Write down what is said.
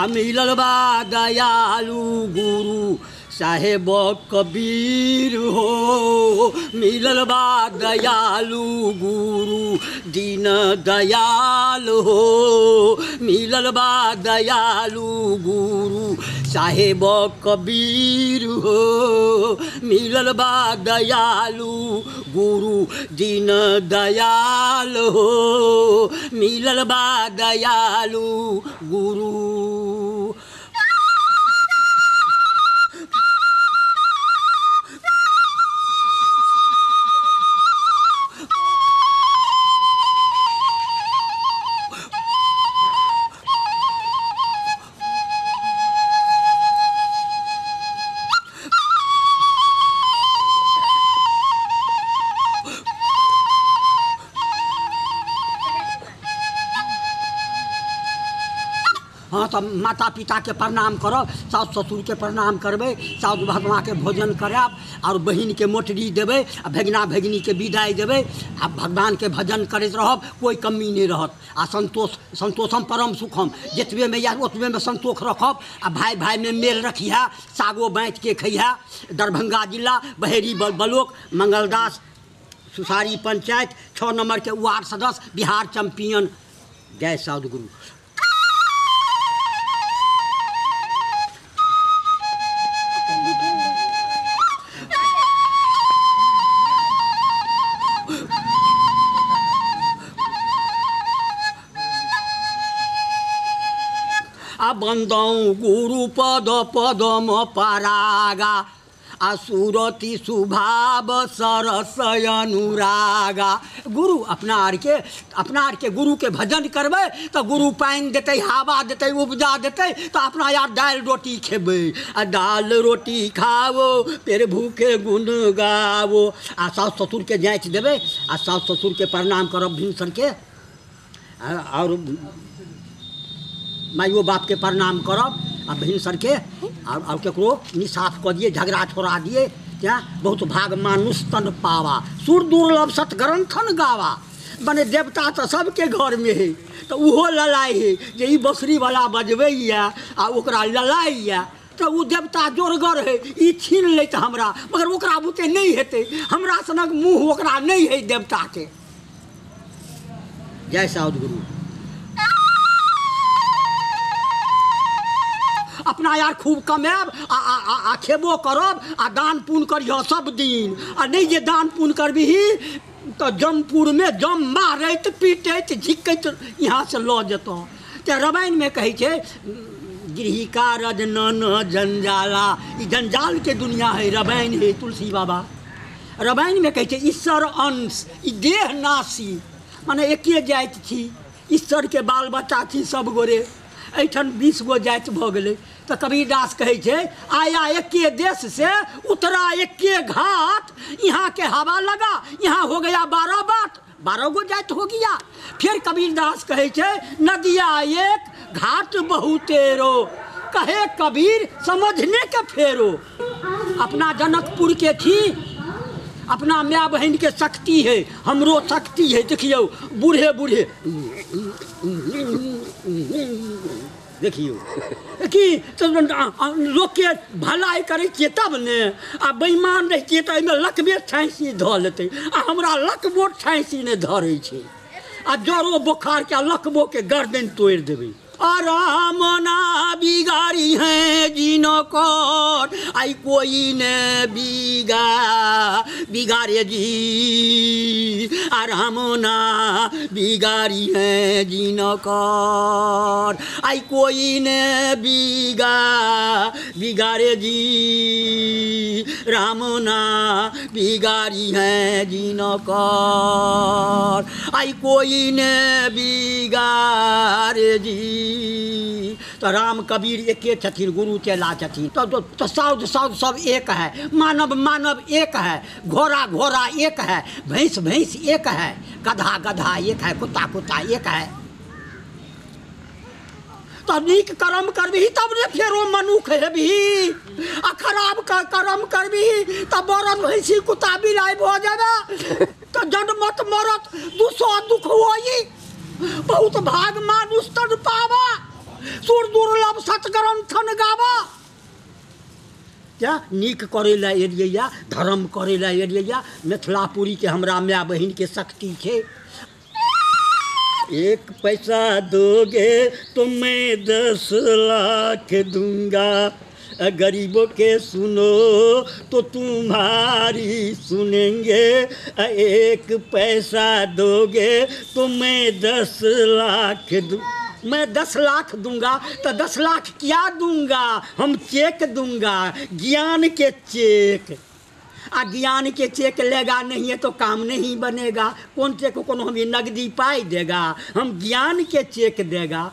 आ मिलल बा दयालु गुरु साहेब कबीर हो, मिलल बा दयालु गुरु दीन दयाल हो, मिलल बा दयालु गुरु साहेब कबीर हो, मिलल बा दयालु गुरु दीन दयाल हो, मिलल बा दयालु गुरु। हाँ, तब माता पिता के प्रणाम करब, सास ससुर के प्रणाम करबै, सास भगवान के भोजन कराब और बहिन के मोटरी देबै, आ भगिना भगिनी के विदाई देबै, आ भगवान के भजन करैत रहब, कोई कमी नहीं रहत। आ संतोषम परम सुखम, जतबे में या ओतबे में संतोष रखब। आ भाई भाई में मेल रखिया, सागो बाँट के खैया। दरभंगा जिला बहेरी ब्लॉक मंगलदास सुसारी पंचायत 6 नंबर के वार्ड सदस्य, बिहार चैंपियन। जय सद्गुरु। बंदौ गुरु पद पदम परागा, असुरति सुभाव सरस अनुरागा। गुरु अपना आर के गुरु के भजन करबै तो गुरु पानि देते, हवा देते, उपजा देते, तो अपना यार दाल रोटी खेबै। आ दाल रोटी खाओ फिर भूखे गुण गाओ। आ सास ससुर के जाँच देबै, आ सास ससुर के प्रणाम करब भिनसर के, और माइयो बाप के प्रणाम करब, आ भिनसर के और केकरो निसाफ कऽ दिए, झगड़ा छोड़ा दिए। क्या बहुत भाग मानुष तन पावा, सुर दुर्लभ सत ग्रंथन गावा। बने देवता तो सबके घर में है, तो उहो ललाई है जे ई बंसरी वाला बजबैया आ ओकरा ललाइया, तो वो देवता जोरगर है, ई छीन लेत हमरा, मगर ओकरा बुते नहीं हेतै, हमरा सनक मुँह ओकरा नहीं है देवता के। जय सद्गुरु। अपना यार खूब कमाब, आ खेबो करब, आ दान पुण्य करिह सब दिन। आ नहीं जे दान पुण्य करबिही तो जमपुर में जम मारैत पीटैत झिकैत यहाँ से लऽ जेतौ। ते रामायण में कहै छै गृहिका रज न जंजाला, ई जंजाल के दुनिया है, रामायण है। तुलसी बाबा रामायण में कहै छै ईश्वर अंश, ई देह नासी, माने एके जाति छी, ईश्वर के बाल बच्चा छी सब गोरे। एठन 20 गो जाति भऽ गेलै। तो कबीरदास कहे छे आया एके देश से उतरा एके घाट, यहाँ के हवा लगा यहाँ हो गया 12 बाट, 12 गो जाति हो गया। फिर कबीरदास कहे छे नदिया एक घाट बहुतेरो, कहे कबीर समझने के फेरो। अपना जनकपुर के थी, अपना माँ बहन के शक्ति है, हमरो शक्ति है। देखियो बूढ़े बूढ़े देखियो कि लोग के भलाई करे तब ने, आ बेईमान रहिए तो एहिमे लकबे ठाँसी धऽ लेते, आ हमरा लकबो ठाँसी ने धरे छे। आ जरो बोखार के लकबो के गर्दन तोड़ देवे। आराम ना बिगाड़ी है जिनो को, आई कोई ने बिगाड़े जी। आराम ना बिगाड़ी है जिनो को, आई कोई ने बिगाड़े जी। राम ना बिगाड़ी है जिनो को, आई कोई ने बिगाड़े जी। तो राम कबीर एके छथिन, गुरु चेला छथिन। तो साउद सब एक है, मानव मानव एक है, घोड़ा घोड़ा एक है, भैंस भैंस एक है, गधा गधा एक है, कुत्ता कुत्ता एक है। तो नीक कर्म करबी तब ने फेरो मनुख हेबी, आ खराब कर्म करबी तब बरद भैंसी कुत्ता बिलाई भऽ जाबे। तो जन्मत मरत दुसो दुख होई, बहुत भाग मानुष तन पावा। सुर दुर्लभ सतग्रंथन गावा। क्या नीक करे ला एलिया, धर्म करे ला एलिया। मिथिलापुरी के हमरा माय बहन के शक्ति छे। 1 पैसा दोगे तो मैं 10 लाख दूंगा, गरीबों के सुनो तो तुम्हारी सुनेंगे। 1 पैसा दोगे तो मैं 10 लाख मैं 10 लाख दूंगा। तो 10 लाख क्या दूंगा? हम चेक दूंगा, ज्ञान के चेक। ज्ञान के चेक लेगा नहीं है तो काम नहीं बनेगा। कौन चेक को हमें नगदी पाई देगा? हम ज्ञान के चेक देगा।